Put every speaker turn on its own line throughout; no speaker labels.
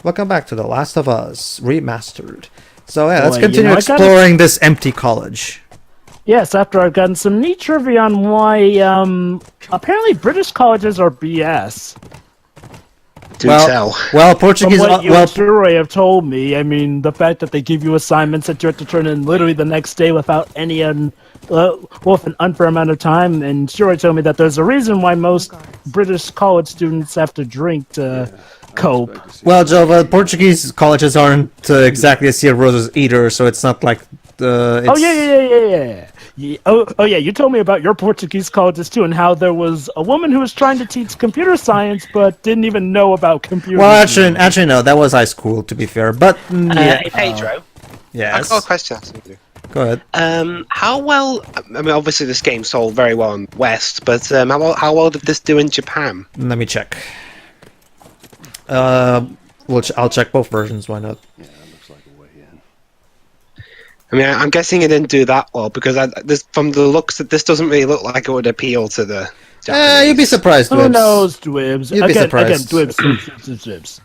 Welcome back to The Last of Us Remastered. So yeah, let's
Boy,
continue exploring this empty college.
Yes, after I've gotten some neat trivia on why, apparently British colleges are BS.
Well, Portuguese.
From what you and Shiroi have told me, I mean, the fact that they give you assignments that you have to turn in literally the next day without any, with an unfair amount of time, and Shiroi told me that there's a reason why most British college students have to drink to cope.
Well, Joe, Portuguese colleges aren't exactly a Sea of Roses either, so it's not like it's...
Oh yeah. Oh yeah, you told me about your Portuguese colleges too, and how there was a woman who was trying to teach computer science but didn't even know about computers.
Well, actually, no, that was high school, to be fair. But
Hey, Pedro.
Yes.
I've got a question to ask you.
Go ahead.
How well? I mean, obviously this game sold very well in West, but how well did this do in Japan?
Let me check. I'll check both versions. Why not?
Yeah, that looks like a way in.
I mean, I'm guessing it didn't do that well because from the looks, this doesn't really look like it would appeal to the Japanese.
You'd be surprised, Dwibs.
Who knows, Dwibs?
You'd be surprised.
Dwibs.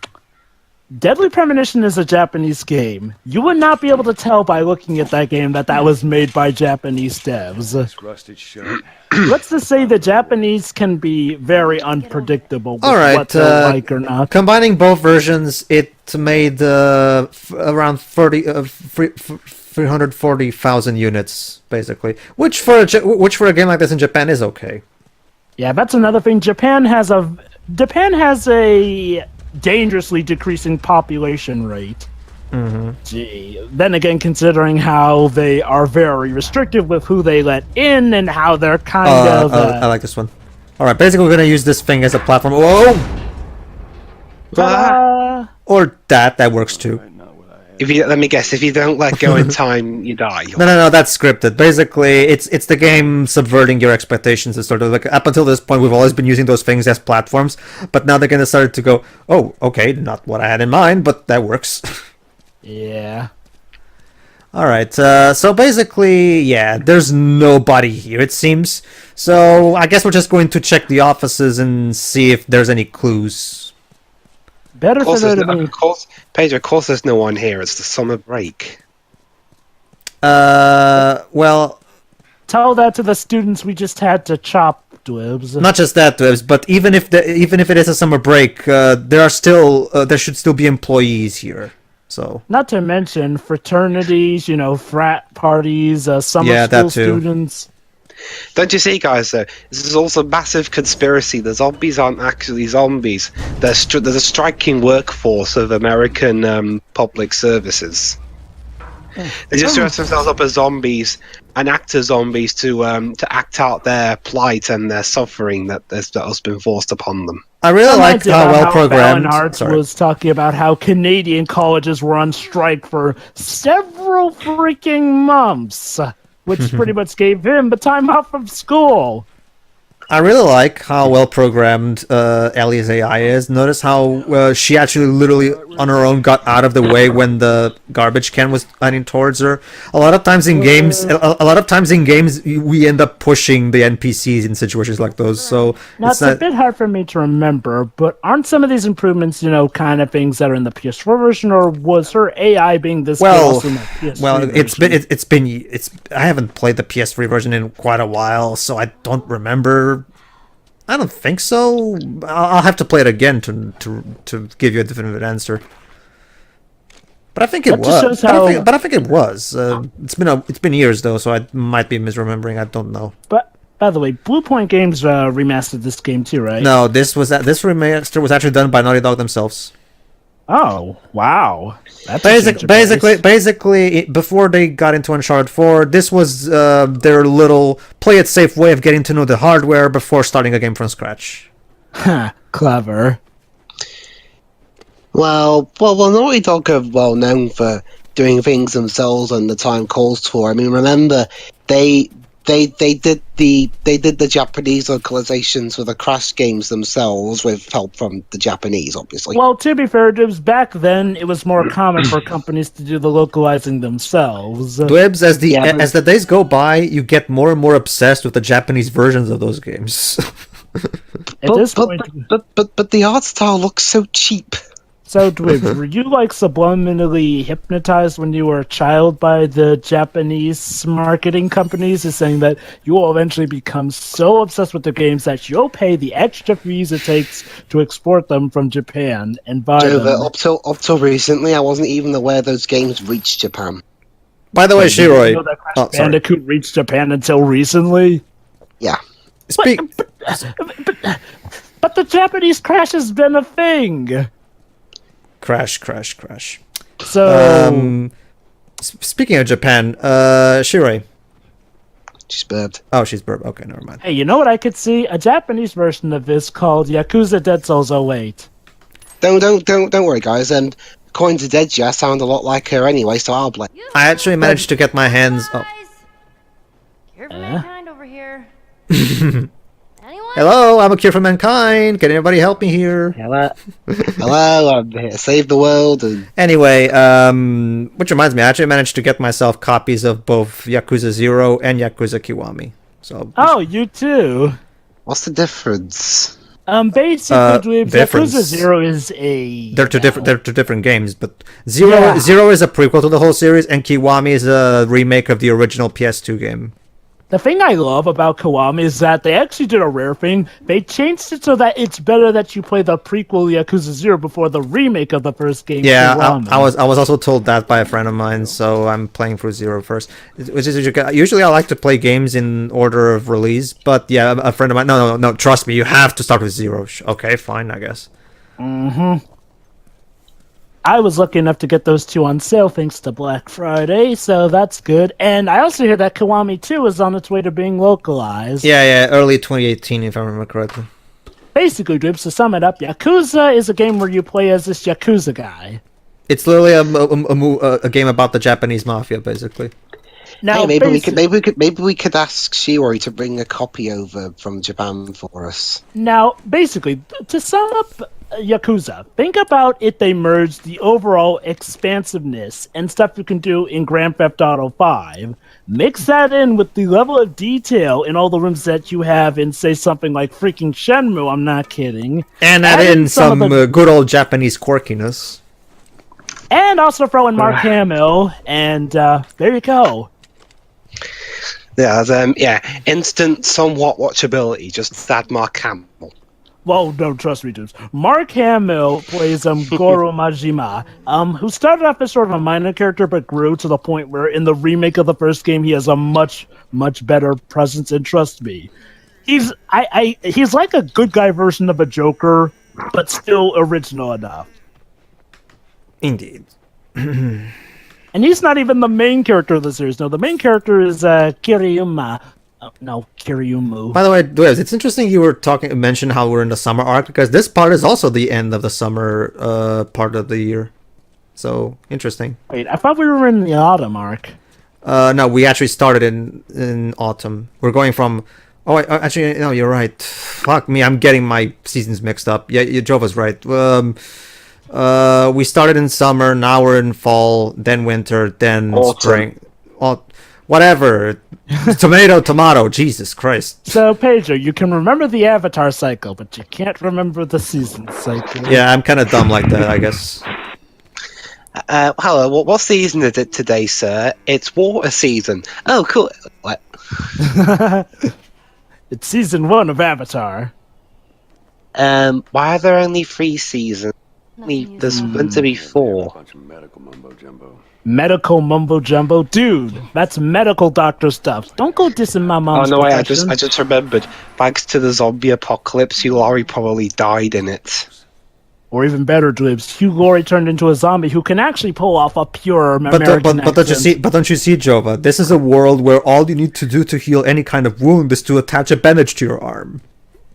Deadly Premonition is a Japanese game. You would not be able to tell by looking at that game that was made by Japanese devs.
It's rusted shut.
Let's just say the Japanese can be very unpredictable with
All right,
what they're like or not.
Combining both versions, it made around 340,000 units, basically. Which for a game like this in Japan is okay.
Yeah, that's another thing. Japan has a dangerously decreasing population rate.
Mm-hmm.
Gee. Then again, considering how they are very restrictive with who they let in and how they're kind of...
I like this one. Alright, basically we're gonna use this thing as a platform. Whoa! Or that works too.
Let me guess, if you don't let go in time, you die.
No, that's scripted. Basically, it's the game subverting your expectations and sort of like up until this point we've always been using those things as platforms, but now they're gonna start to go, oh, okay, not what I had in mind, but that works.
Yeah.
Alright, so basically, yeah, there's nobody here, it seems. So I guess we're just going to check the offices and see if there's any clues.
Better for them to be...
Pedro, of course there's no one here. It's the summer break.
Well...
Tell that to the students we just had to chop, Dwibs.
Not just that, Dwibs, but even if it is a summer break, there should still be employees here. So. Not
to mention fraternities, frat parties, summer school students.
Don't you see, guys, though? This is also a massive conspiracy. The zombies aren't actually zombies. There's a striking workforce of American public services. They just dress themselves up as zombies and act as zombies to act out their plight and their suffering that has been forced upon them.
I really like how well programmed.
Arts was talking about how Canadian colleges were on strike for several freaking months, which pretty much gave him the time off from school.
I really like how well programmed Ellie's AI is. Notice how she actually literally on her own got out of the way when the garbage can was running towards her. A lot of times in games, we end up pushing the NPCs in situations like those. So
now it's a bit hard for me to remember, but aren't some of these improvements, kind of things that are in the PS4 version, or was her AI being this good also in the PS3 version?
I haven't played the PS3 version in quite a while, so I don't remember. I don't think so. I'll have to play it again to give you a definitive answer. But I think it was. But I think it was. It's been years though, so I might be misremembering. I don't know. But
by the way, Blue Point Games remastered this game too, right?
No, this remaster was actually done by Naughty Dog themselves.
Oh wow! That's
basically, before they got into Uncharted 4, this was their little play it safe way of getting to know the hardware before starting a game from scratch.
Clever.
Well, Naughty Dog are well known for doing things themselves when the time calls for. I mean, remember they did the Japanese localizations for the Crash games themselves with help from the Japanese, obviously.
Well, to be fair, Dibs, back then it was more common for companies to do the localizing themselves.
Dibs, as the days go by, you get more and more obsessed with the Japanese versions of those games.
But the art style looks so cheap.
So, Dwayne, were you like subliminally hypnotized when you were a child by the Japanese marketing companies, is saying that you will eventually become so obsessed with the games that you'll pay the extra fees it takes to export them from Japan and buy them?
Up till recently, I wasn't even aware those games reached Japan.
By the way,
Did you
Shiroi.
know that Crash
Oh, sorry.
Bandicoot reached Japan until recently?
Yeah.
Speak.
But the Japanese Crash has been a thing.
Crash.
So,
Speaking of Japan, Shiroi.
She's bad.
Oh, she's burp. Okay, never mind.
hey, you know what I could see? A Japanese version of this called Yakuza Dead Souls 08.
Don't worry, guys. And according to Deji, I sound a lot like her anyway, so I'll blame.
I actually managed to get my hands. Oh,
Cure for mankind over here. Anyone?
hello! I'm a cure for mankind. Can anybody help me here?
Hello, I'm here to save the world. And
Anyway, which reminds me, I actually managed to get myself copies of both Yakuza 0 and Yakuza Kiwami. So,
Oh, you too.
what's the difference?
Basically,
difference.
Yakuza 0 is a...
they're two different games, but Zero
Yeah.
Zero is a prequel to the whole series, and Kiwami is a remake of the original PS2 game.
The thing I love about Kiwami is that they actually did a rare thing. They changed it so that it's better that you play the prequel Yakuza 0 before the remake of the first game.
Yeah,
Kiwami.
I was also told that by a friend of mine, so I'm playing through Zero first. Which is usually I like to play games in order of release, but yeah, a friend of mine. No, trust me, you have to start with Zero. Okay, fine, I guess.
I was lucky enough to get those two on sale thanks to Black Friday, so that's good. And I also hear that Kiwami 2 is on its way to being localized.
Yeah, early 2018, if I remember correctly.
Basically, Dribs, to sum it up, Yakuza is a game where you play as this Yakuza guy.
It's literally a game about the Japanese mafia, basically.
Now,
Hey, maybe we could ask Shiori to bring a copy over from Japan for us.
Now, basically, to sum up Yakuza, think about it. They merged the overall expansiveness and stuff you can do in Grand Theft Auto 5. Mix that in with the level of detail in all the rooms that you have in, say, something like freaking Shenmue. I'm not kidding.
And add in some
of the-
good old Japanese quirkiness.
And also throw in Mark Hamill, and there you go.
Yeah, instant, somewhat watchability. Just add Mark Hamill.
Well, no, trust me, dudes. Mark Hamill plays Goro Majima, who started off as sort of a minor character, but grew to the point where in the remake of the first game, he has a much, much better presence. And trust me, he's like a good guy version of a Joker, but still original enough.
Indeed.
And he's not even the main character of the series. No, the main character is Kiryumu.
By the way, Dwebs, it's interesting you were mentioned how we're in the summer arc, because this part is also the end of the summer part of the year. So, interesting.
Wait, I thought we were in the autumn arc.
No, we actually started in autumn. We're going from... Oh, actually, no, you're right. Fuck me, I'm getting my seasons mixed up. Yeah, Jova's right. We started in summer, now we're in fall, then winter, then
Autumn.
spring. Whatever. Tomato, Jesus Christ.
So, Pedro, you can remember the Avatar cycle, but you can't remember the season cycle.
Yeah, I'm kind of dumb like that, I guess.
Hello, what season is it today, sir? It's water season. Oh, cool. What?
It's season 1 of Avatar.
Why are there only 3 seasons? There's meant to be 4.
Bunch of medical mumbo jumbo.
Medical mumbo jumbo, dude. That's medical doctor stuff. Don't go dissing my
Oh
mom's
no, I
profession.
just remembered. Thanks to the zombie apocalypse, Laurie probably died in it.
Or even better, Dwebs, Hugh Laurie turned into a zombie who can actually pull off a pure American
But don't you see? But don't you see, Jova? This is a world where all you need to do to heal any kind of wound is to attach a bandage to your arm.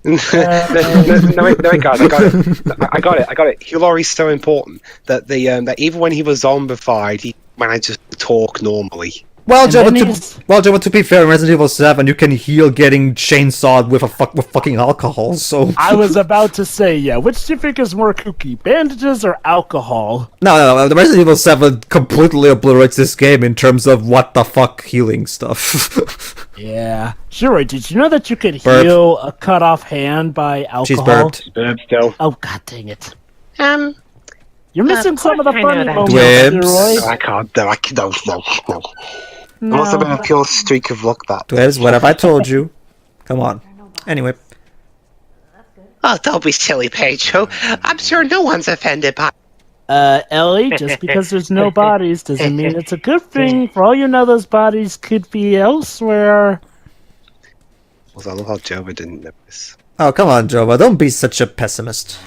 No, guys, I got it. Hugh Laurie's so important that that even when he was zombified, he managed to talk normally.
Well,
And
Jova,
then
Jova, to be fair, in Resident Evil 7, you can heal getting chainsawed with with fucking alcohol. So
I was about to say, yeah. Which do you think is more kooky, bandages or alcohol?
no, the Resident Evil 7 completely obliterates this game in terms of what the fuck healing stuff.
Yeah. Sure, did you know that you could
Burp.
heal a cut off hand by alcohol?
She's burped.
Burp still.
Oh, god dang it. You're missing some of the
course I know
funny
that.
moments,
Dibs.
Leroy.
No, I can't. No, I can, no. It must have been a pure streak of luck that.
Twez, what have I told you? Come on. Anyway.
Oh, don't be silly, Pedro. I'm sure no one's offended by.
Ellie, just because there's no bodies doesn't mean it's a good thing. For all you know, those bodies could be elsewhere.
I love how Jova didn't know this.
Oh, come on, Jova. Don't be such a pessimist.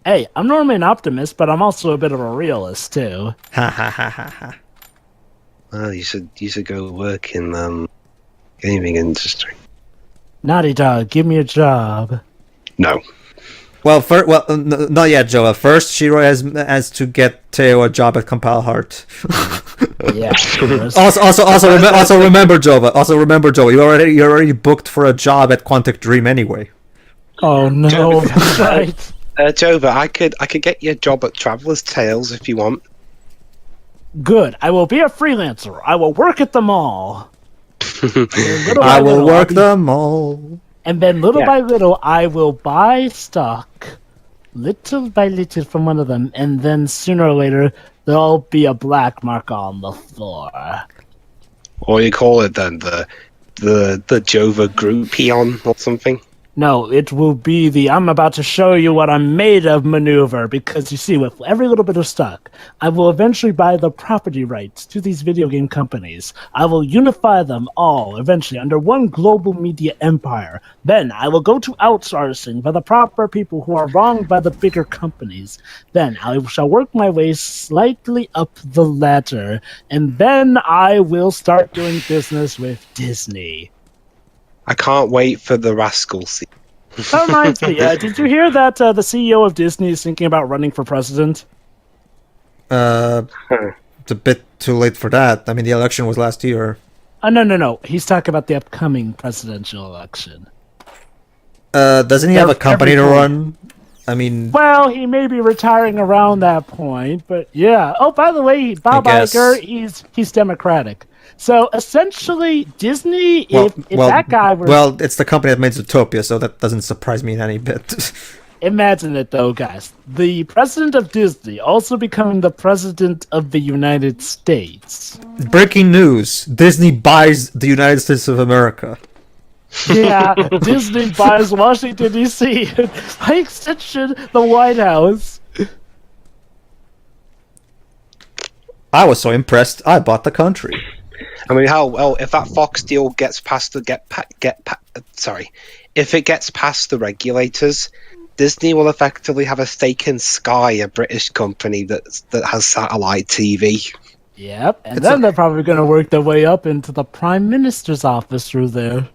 Hey, I'm normally an optimist, but I'm also a bit of a realist, too.
Ha ha ha ha ha.
Well, you should go work in gaming industry.
Naughty Dog, give me a job.
No.
Well, not yet, Jova. First, Shiro has to get Teo a job at Compile Heart.
Yeah.
Also remember, Jova. You're already booked for a job at Quantic Dream anyway.
Oh no, that's right.
Jova, I could get you a job at Traveller's Tales if you want.
Good. I will be a freelancer. I will work at the mall.
I will work them all.
And then little by little, I will buy stock, little by little from one of them, and then sooner or later, there'll be a black mark on the floor.
Or you call it then the Jova Groupion or something.
No, it will be the I'm about to show you what I'm made of maneuver, because you see, with every little bit of stock, I will eventually buy the property rights to these video game companies. I will unify them all eventually under one global media empire. Then I will go to outsourcing for the proper people who are wronged by the bigger companies. Then I shall work my way slightly up the ladder, and then I will start doing business with Disney.
I can't wait for the Rascal scene.
That reminds me, did you hear that the CEO of Disney is thinking about running for president?
It's a bit too late for that. I mean, the election was last year.
No. He's talking about the upcoming presidential election.
Doesn't he have a company to
every
run? I mean,
Well, he may be retiring around that point, but yeah. Oh, by the way, Bob
guess.
Iger, he's Democratic. So essentially, Disney, if that guy were...
Well, it's the company that made Zootopia, so that doesn't surprise me in any bit.
Imagine it, though, guys. The president of Disney also becoming the president of the United States.
Breaking news. Disney buys the United States of America.
Yeah, Disney buys Washington, D.C. By extension, the White House.
I was so impressed, I bought the country.
I mean, if that Fox deal gets past if it gets past the regulators, Disney will effectively have a stake in Sky, a British company that has satellite TV.
Yep, and then they're probably going to work their way up into the Prime Minister's office through there.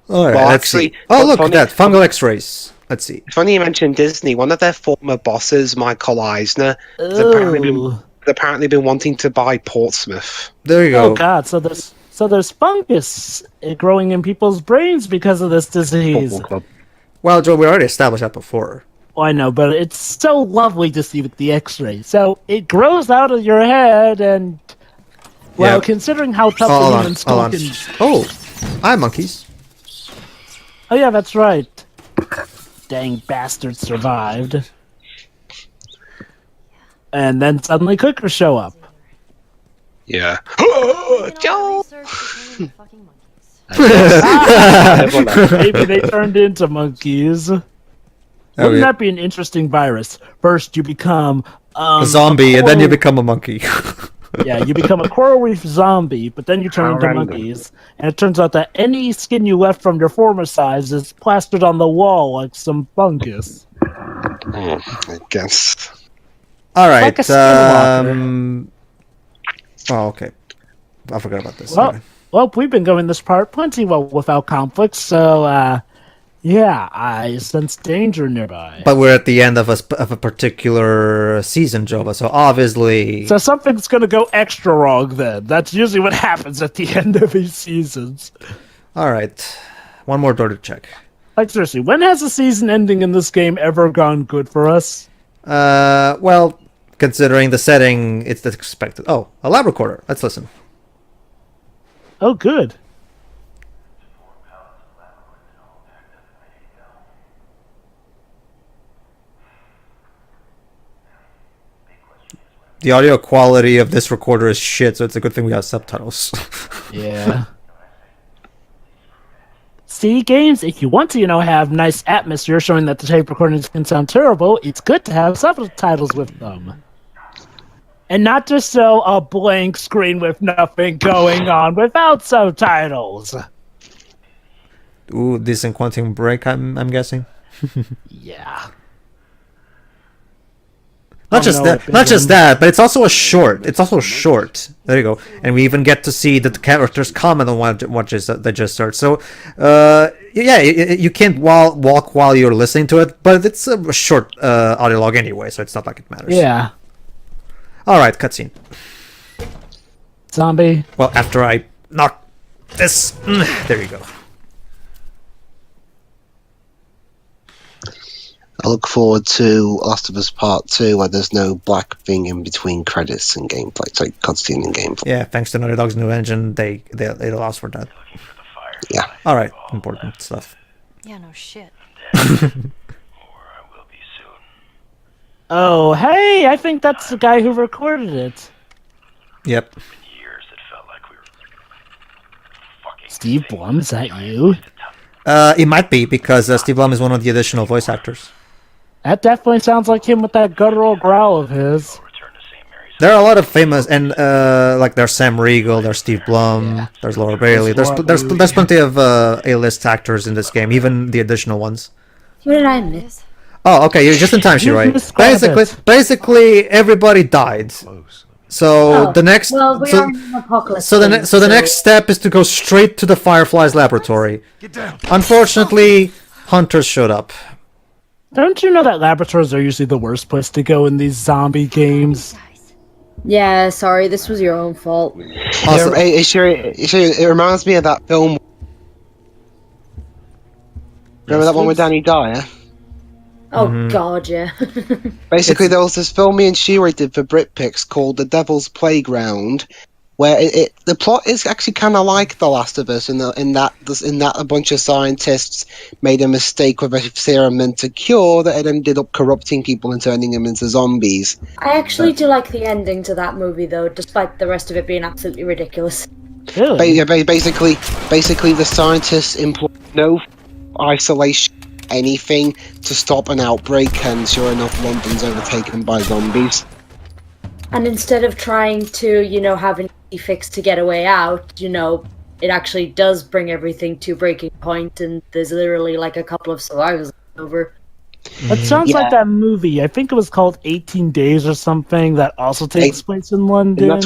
All right,
Well,
let's
actually,
see. Oh, look
funny-
at that fungal X-rays. Let's see.
Funny you mentioned Disney. One of their former bosses, Michael Eisner, has apparently been wanting to buy Portsmouth.
There you
Oh
go.
God! So there's fungus growing in people's brains because of this disease.
Football club.
Well, Joe, we already established that before.
Oh, I know, but it's so lovely to see with the X-ray. So it grows out of your head, and well,
Yeah.
considering how tough
Hold
the
on,
human
hold
skull
on.
can.
Oh, hi, monkeys.
Oh yeah, that's right. Dang bastard survived. And then suddenly clickers show up.
Yeah.
Joe! Fucking monkeys.
Maybe they turned into monkeys. Wouldn't
yeah.
that be an interesting virus? First you become
A zombie, and then you become a monkey.
Yeah, you become a coral reef zombie, but then you turn
How
into
random.
monkeys. And it turns out that any skin you left from your former size is plastered on the wall like some fungus.
I guess.
All right.
Like a skinwalker.
Oh, okay. I forgot about this.
Well,
Sorry.
well, we've been going this part plenty well without conflict, so yeah, I sense danger nearby.
But we're at the end of a particular season, Jova, so obviously...
So something's gonna go extra wrong then. That's usually what happens at the end of these seasons.
Alright. One more door to check.
Like seriously, when has a season ending in this game ever gone good for us?
Well, considering the setting, it's expected. Oh, a lab recorder. Let's listen.
Oh, good.
the audio quality of this recorder is shit, so it's a good thing we have subtitles.
Yeah. See, games, if you want to, have nice atmosphere showing that the tape recordings can sound terrible, it's good to have subtitles with them. And not just show a blank screen with nothing going on without subtitles.
Ooh, decent Quantum Break, I'm guessing.
Yeah.
Not just that, but it's also a short. It's also short. There you go. And we even get to see that the characters comment on what they just heard. So, yeah, you can't walk while you're listening to it, but it's a short audio log anyway, so it's not like it matters.
Yeah.
All right, cutscene.
Zombie.
Well, after I knock this, there you go.
I look forward to Last of Us Part 2, where there's no black thing in between credits and gameplay. It's like cutscene and gameplay.
Yeah, thanks to Naughty Dog's new engine, it allows for that.
Yeah.
All right, important stuff.
Yeah, no shit.
Oh, hey, I think that's the guy who recorded it.
Yep.
Steve Blum, is that you?
It might be, because Steve Blum is one of the additional voice actors.
That definitely sounds like him with that guttural growl of his.
There are a lot of famous, and like there's Sam Riegel, there's Steve Blum, there's Laura Bailey. There's plenty of A-list actors in this game, even the additional ones.
What did I miss?
Oh, okay, you're just in time, Shirai. Basically, everybody died. So the next,
we are in an apocalypse.
so the next step is to go straight to the Fireflies laboratory. Unfortunately, hunters showed up.
Don't you know that laboratories are usually the worst place to go in these zombie games?
Yeah, sorry, this was your own fault.
Also,
It reminds me of that film. Remember that one with Danny Dyer?
Oh god, yeah.
Basically, there was this film me and Shira did for BritPix called The Devil's Playground, where the plot is actually kind of like The Last of Us, in that a bunch of scientists made a mistake with a serum meant to cure that it ended up corrupting people and turning them into zombies.
I actually do like the ending to that movie, though, despite the rest of it being absolutely ridiculous.
Really?
Basically, the scientists employ no isolation, anything to stop an outbreak, and sure enough, London's overtaken by zombies.
And instead of trying to, have an easy fix to get a way out, it actually does bring everything to breaking point, and there's literally like a couple of survivors over.
That sounds like that movie. I think it was called 18 Days or something that also takes place in London.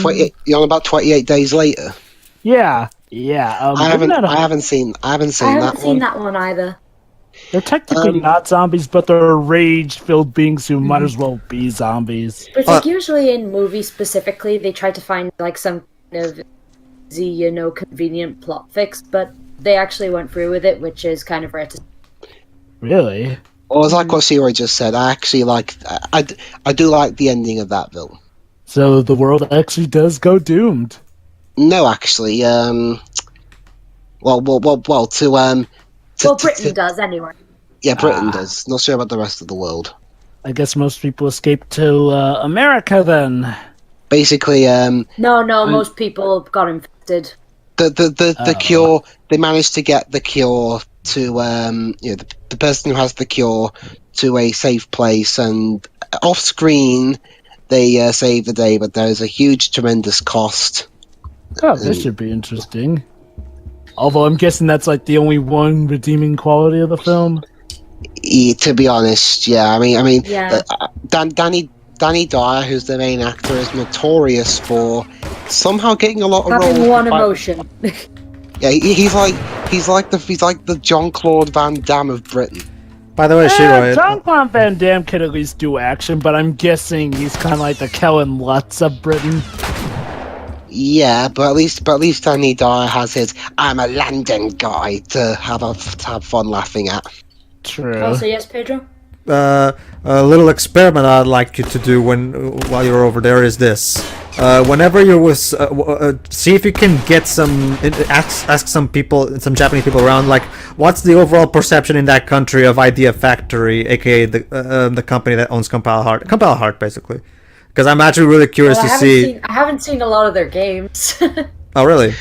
You're on about 28 days later.
Yeah.
I haven't seen
that one either.
They're technically not zombies, but they're rage-filled beings who might as well be zombies.
But like usually in movies specifically, they try to find like some kind of easy, convenient plot fix, but they actually went through with it, which is kind of rare to see.
Really?
Well, it's like what Shira just said. I actually I do like the ending of that film.
So the world actually does go doomed.
No, actually,
Britain does anyway.
Yeah, Britain does. Not sure about the rest of the world.
I guess most people escape to America then.
Basically,
No, most people got infected.
The cure. They managed to get the cure to the person who has the cure to a safe place, and off screen they save the day, but there's a huge, tremendous cost.
Oh, this should be interesting. Although I'm guessing that's like the only one redeeming quality of the film.
To be honest, yeah. I mean,
Yeah.
Danny Dyer, who's the main actor, is notorious for somehow getting a lot of
Having
roles.
one emotion.
Yeah, he's like the Jean-Claude Van Damme of Britain.
by the way, Shiro,
Jean-Claude Van Damme can at least do action, but I'm guessing he's kind of like the Kellen Lutz of Britain.
Yeah, but at least Danny Dyer has his "I'm a London guy" to have fun laughing at.
True.
Also, yes, Pedro?
a little experiment I'd like you to do while you're over there is this. Whenever you're with, see if you can get ask some people, some Japanese people around, like, what's the overall perception in that country of Idea Factory, aka the company that owns Compile Heart, basically. Because I'm actually really curious
Well,
to see.
I haven't seen a lot of their games.
Oh, really?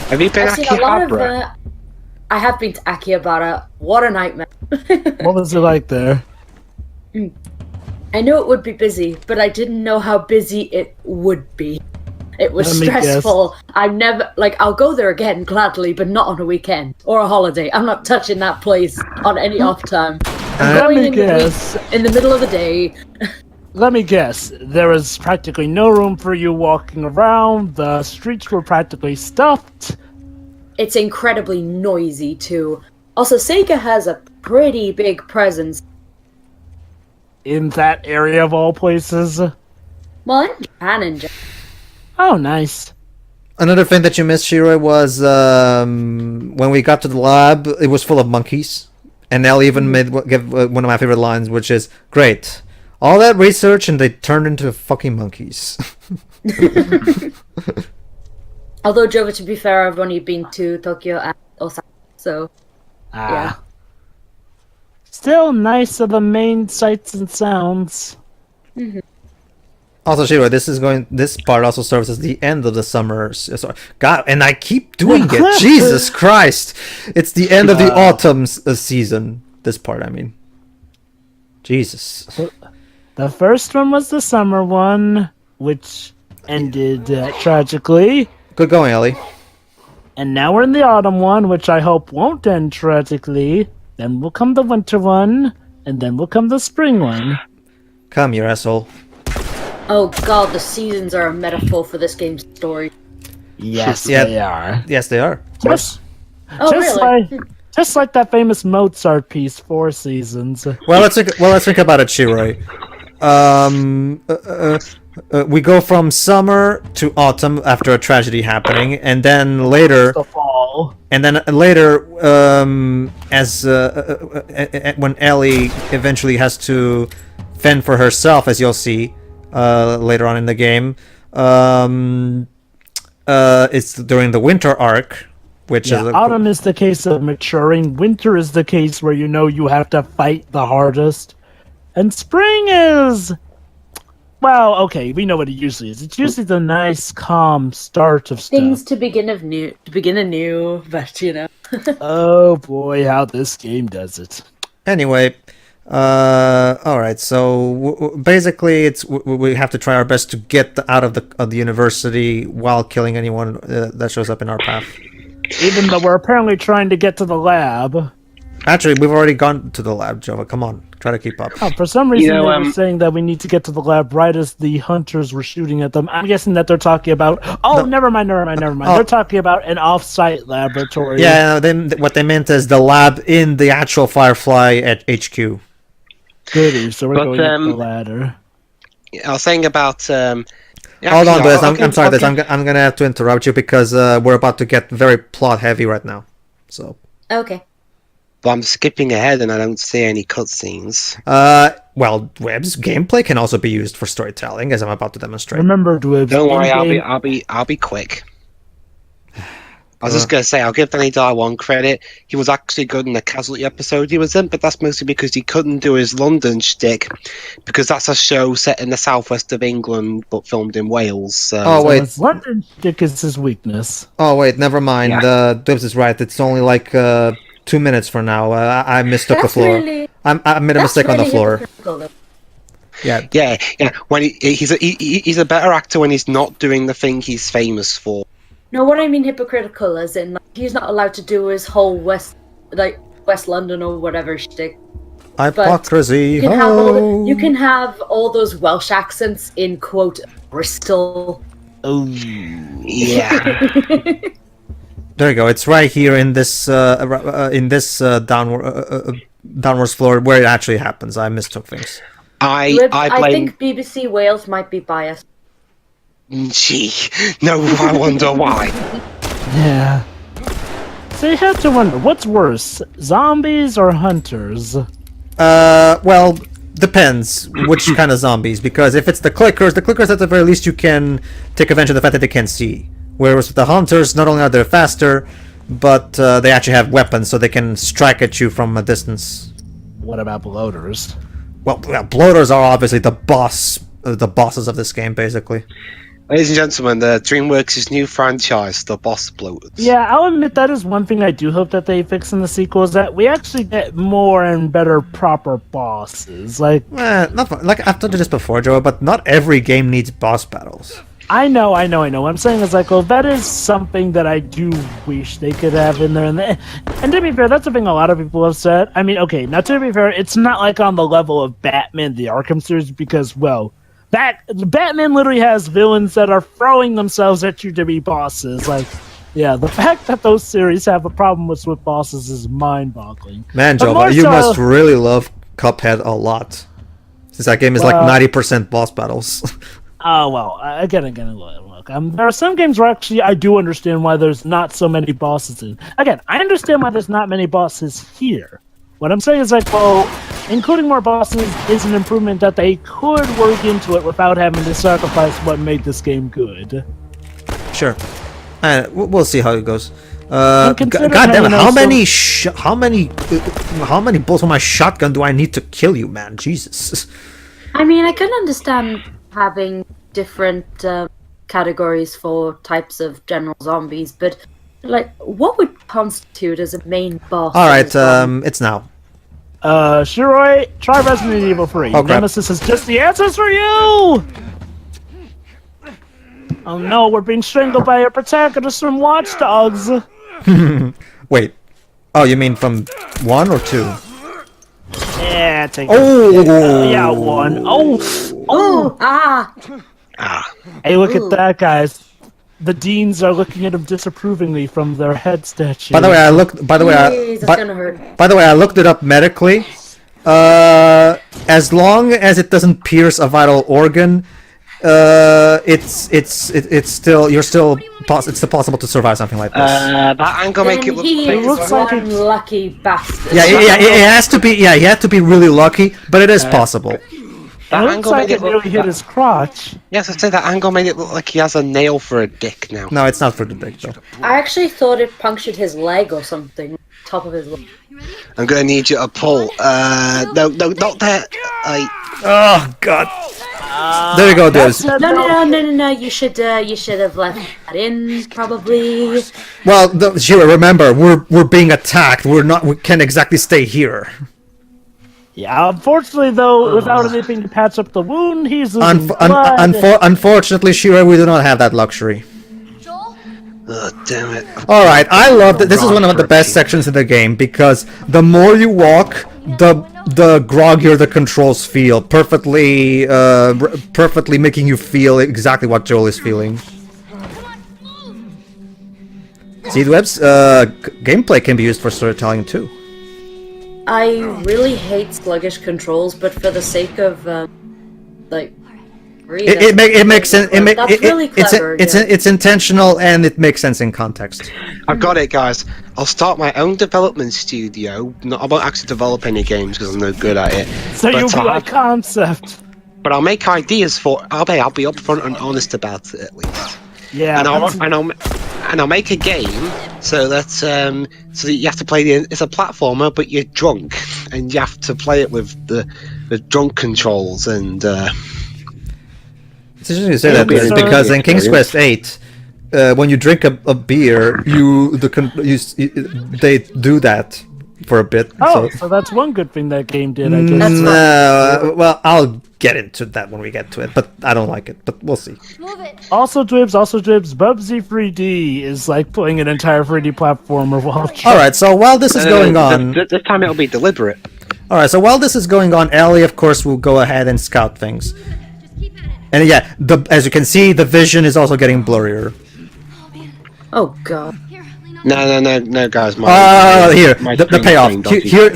Have you been
I've seen a lot of.
Akihabara?
I have been to Akihabara. What a nightmare.
What was it like there?
I knew it would be busy, but I didn't know how busy it would be. It was
Let me guess.
stressful. I'm never I'll go there again gladly, but not on a weekend or a holiday. I'm not touching that place on any off time. I'm
Let
going
me
in
guess.
in the middle of the day.
Let me guess. There is practically no room for you walking around. The streets were practically stuffed.
It's incredibly noisy too. Also, Sega has a pretty big presence.
In that area of all places.
Well, in Japan in general.
Oh, nice.
Another thing that you missed, Shiroi, was when we got to the lab, it was full of monkeys. And Nell even give one of my favorite lines, which is, great. All that research and they turned into fucking monkeys.
Although, Jova, to be fair, I've only been to Tokyo and Osaka, so yeah.
Still nice of the main sights and sounds.
Also, Shiro, this part also serves as the end of the summer. God, and I keep doing it. Jesus Christ! It's the end of the autumn season. This part, I mean. Jesus.
The first one was the summer one, which ended tragically.
Good going, Ellie.
And now we're in the autumn one, which I hope won't end tragically. Then will come the winter one, and then will come the spring one.
Come, you asshole.
Oh god, the seasons are a metaphor for this game's story.
Yes,
Yeah.
they are.
Yes, they are.
Oh, really?
Just like that famous Mozart piece, Four Seasons.
Well, let's think about it, Shiroi. We go from summer to autumn after a tragedy happening, and then later,
The fall.
and then later, as when Ellie eventually has to fend for herself, as you'll see later on in the game, it's during the winter arc, which
Yeah,
is
autumn is the case of maturing. Winter is the case where you know you have to fight the hardest. And spring is... Well, okay, we know what it usually is. It's usually the nice, calm start of stuff.
Things to begin anew, but you know.
Oh boy, how this game does it.
Anyway, all right. So basically, we have to try our best to get out of the university while killing anyone that shows up in our path.
Even though we're apparently trying to get to the lab.
Actually, we've already gone to the lab, Jova. Come on, try to keep up.
Oh, for some reason,
You know,
they were saying that we need to get to the lab right as the hunters were shooting at them. I'm guessing that they're talking about... Oh,
No.
never mind.
Oh.
They're talking about an off-site laboratory.
Yeah, what they meant is the lab in the actual Firefly at HQ.
Goody, so we're
But,
going up the ladder.
I was saying about.
Hold
actually,
on, Liz.
I'll
I'm
give-
sorry,
I'll
Liz.
give-
I'm gonna have to interrupt you because we're about to get very plot heavy right now. So,
Okay.
But I'm skipping ahead and I don't see any cutscenes.
well, Web's gameplay can also be used for storytelling, as I'm about to demonstrate.
Remember, Dwebs.
Don't worry,
in-game-
I'll be quick. I was just gonna say, I'll give Danny Dye one credit. He was actually good in the Casualty episode he was in, but that's mostly because he couldn't do his London shtick, because that's a show set in the southwest of England but filmed in Wales. So.
Oh, wait.
His London stick is his weakness.
Oh wait, never mind.
Yeah.
Dibs is right. It's only like 2 minutes from now. I mistook the
That's
floor.
really-
I made a
That's
mistake on the
really
floor.
hypocritical, though.
Yeah.
Yeah. When he's a better actor when he's not doing the thing he's famous for.
No, what I mean hypocritical as in like, he's not allowed to do his whole West London or whatever shtick.
Hypocrisy.
You can have all those Welsh accents in quote Bristol.
Oh.
Yeah.
There you go. It's right here in this downwards floor where it actually happens. I mistook things.
I
I
blame.
think BBC Wales might be biased.
Gee, no, I wonder why.
Yeah. So you have to wonder, what's worse, zombies or hunters?
Well, depends which kind of zombies. Because if it's the clickers at the very least you can take advantage of the fact that they can't see. Whereas with the hunters, not only are they faster, but they actually have weapons, so they can strike at you from a distance.
What about bloaters?
Well, bloaters are obviously the boss the bosses of this game, basically.
Ladies and gentlemen, DreamWorks' new franchise, The Boss Bloaters.
Yeah, I'll admit that is one thing I do hope that they fix in the sequel, is that we actually get more and better proper bosses. Like,
Like I've told you this before, Joe, but not every game needs boss battles.
I know. What I'm saying is, like, well, that is something that I do wish they could have in there. And to be fair, that's the thing a lot of people have said. I mean, okay, now to be fair, it's not like on the level of Batman, the Arkham series, because, well, Batman literally has villains that are throwing themselves at you to be bosses. Like, yeah, the fact that those series have a problem with bosses is mind-boggling.
Man, Joe, you must really love Cuphead a lot, since that game is like 90% boss battles.
Oh, well, again, look, there are some games where actually I do understand why there's not so many bosses in. Again, I understand why there's not many bosses here. What I'm saying is, like, well, including more bosses is an improvement that they could work into it without having to sacrifice what made this game good.
Sure. We'll see how it goes. God
considering
damn it!
how
How many bullets on my shotgun do I need to kill you, man? Jesus.
I mean, I can understand having different categories for types of general zombies, but like, what would constitute as a main boss?
All right, it's now.
Shiroi, try Resident Evil 3.
Oh, crap.
Nemesis is just the answers for you! Oh no, we're being strangled by our protagonists from Watch Dogs!
Wait. Oh, you mean from 1 or 2?
Yeah, take
Oh!
Yeah, 1. Oh! Hey, look at that, guys. The deans are looking at him disapprovingly from their head statue.
By the way, I looked. By the way,
Jeez, that's gonna hurt.
By the way, I looked it up medically. As long as it doesn't pierce a vital organ, it's still it's still possible to survive something like this.
That angle make it look
He looks
like
like one lucky bastard.
Yeah, it has to be. Yeah, you have to be really lucky, but it is possible.
That
It looks
angle
like
made
it
it look.
really hit his crotch.
Yes, I said that angle made it look like he has a nail for a dick now.
No, it's not for the dick though.
I actually thought it punctured his leg or something. Top of his leg.
I'm gonna need you to pull. No, not there.
Oh God. There you go, dudes.
No. You should have left that in, probably.
Well, Shira, remember, we're being attacked. We can't exactly stay here.
Yeah, unfortunately, though, without anything to patch up the wound, he's losing blood.
Unfortunately, Shira, we do not have that luxury.
Oh, damn it.
Alright, I love that. This is one of the best sections in the game, because the more you walk, the groggier the controls feel. Perfectly making you feel exactly what Joel is feeling. Seedwebs, gameplay can be used for storytelling too.
I really hate sluggish controls, but for the sake of like,
It makes sense.
That's really clever.
It's intentional and it makes sense in context.
I've got it, guys. I'll start my own development studio. I won't actually develop any games because I'm no good at it.
So you'll be like concept.
But I'll make ideas for. I'll be upfront and honest about it at least.
Yeah.
And I'll make a game so that you have to play it's a platformer, but you're drunk and you have to play it with the drunk controls and.
It's interesting to say that because in King's Quest 8, when you drink a beer, they do that for a bit.
So that's one good thing that game did, I guess.
Well, I'll get into that when we get to it, but I don't like it. But we'll see.
Also Dribs, Bubsy 3D is like playing an entire 3D platformer while.
All right, so while this is going on,
this time it'll be deliberate.
All right, so while this is going on, Ellie, of course, will go ahead and scout things. And yeah, as you can see, the vision is also getting blurrier.
Oh God.
No, guys.
Here, the payoff.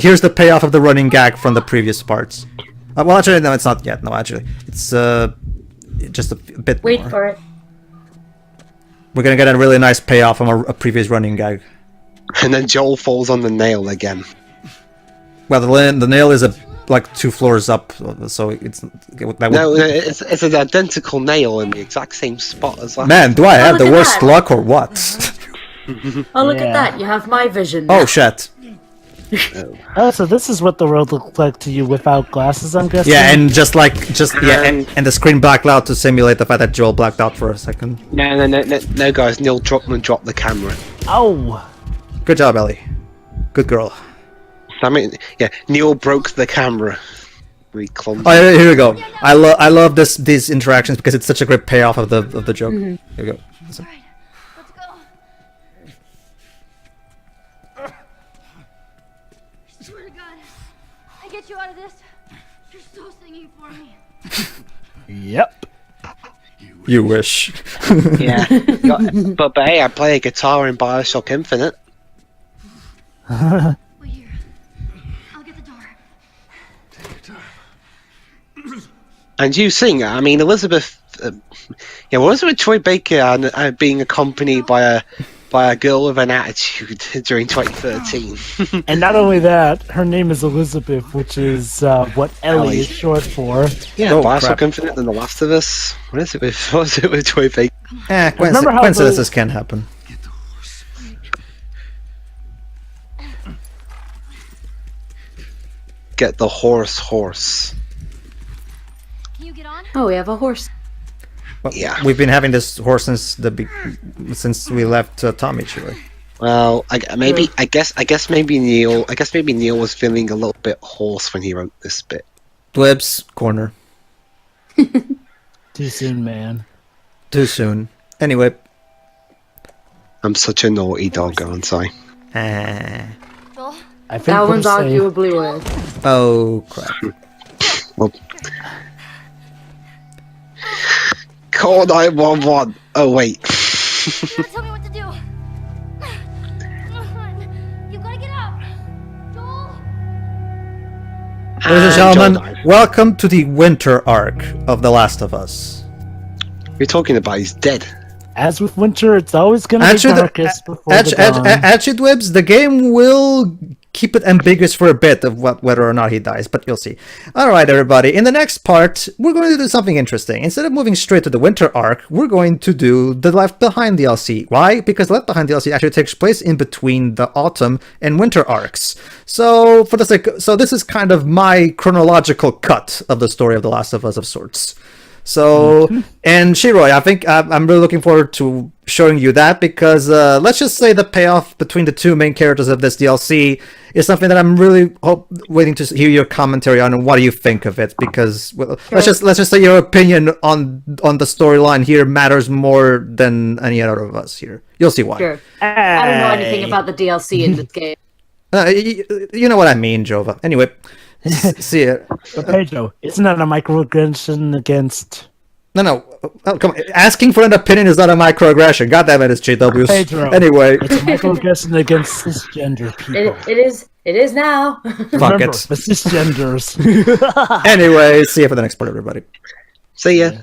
Here's the payoff of the running gag from the previous parts. Well, actually, no, it's not yet. No, actually, it's just a bit.
Wait
more.
for it.
We're gonna get a really nice payoff from a previous running gag.
And then Joel falls on the nail again.
Well, the nail is like 2 floors up, so it's
it's an identical nail in the exact same spot as last.
Man, do I have the worst luck or what?
Oh, look at that! You have my vision.
Oh shit!
Oh, so this is what the world looked like to you without glasses, I'm guessing?
Yeah, and and the screen blacked out to simulate the fact that Joel blacked out for a second.
No, guys. Neil dropped the camera.
Oh!
Good job, Ellie. Good girl.
I mean, yeah, Neil broke the camera. Really clumsy.
Oh, here we go. I love these interactions because it's such a great payoff of the joke. Here we go. Listen.
Alright, let's go. Swear to God, I get you out of this. You're so singing for me.
Yep.
You wish.
Yeah, but hey, I play a guitar in Bioshock Infinite.
Wait here. I'll get the door.
And you sing. I mean, Elizabeth. Elizabeth Troy Baker being accompanied by a girl with an attitude during 2013.
And not only that, her name is Elizabeth, which is what Ellie is short for.
Yeah,
Oh,
Bioshock
crap.
Infinite and The Last of Us. What is it with Troy Baker?
Remember how
Coincidences can happen.
Get the horse.
Can you get on?
Oh, we have a horse.
Well,
Yeah.
We've been having this horse since we left Tommy, actually.
Well, I guess maybe Neil was feeling a little bit hoarse when he wrote this bit.
Dwebs corner.
Too soon, man.
Too soon. Anyway.
I'm such a naughty dog, aren't I?
Joel?
I think
That
we're
one's
safe.
arguably worse.
Oh crap.
Well, call 911. Oh wait.
Now tell me what to do. Come on. You gotta get up. Joel?
Ladies and
Joel
gentlemen,
died.
welcome to the winter arc of The Last of Us.
You're talking about he's dead.
As with winter, it's always going to be
Actually,
darkest before the dawn.
actually, Dwebs, the game will keep it ambiguous for a bit of whether or not he dies, but you'll see. Alright, everybody, in the next part, we're going to do something interesting. Instead of moving straight to the winter arc, we're going to do the Left Behind DLC. Why? Because the Left Behind DLC actually takes place in between the autumn and winter arcs. So, for the sake, so this is kind of my chronological cut of the story of The Last of Us of sorts. So, and Shiroi, I think I'm really looking forward to showing you that because let's just say the payoff between the two main characters of this DLC is something that I'm really waiting to hear your commentary on and what do you think of it because well, let's just say your opinion on the storyline here matters more than any other of us here. You'll see why.
Sure. I don't know anything about the DLC in this game.
You know what I mean, Jova. Anyway, see it.
But Pedro, isn't that a microaggression against...
No. Oh, come on. Asking for an opinion is not a microaggression. God damn it, it's GWs.
Pedro.
Anyway.
It's a microaggression against cisgender people.
It is now.
Fuck
Remember,
it.
the cisgenders.
Anyway, see you for the next part, everybody.
See ya.
See ya.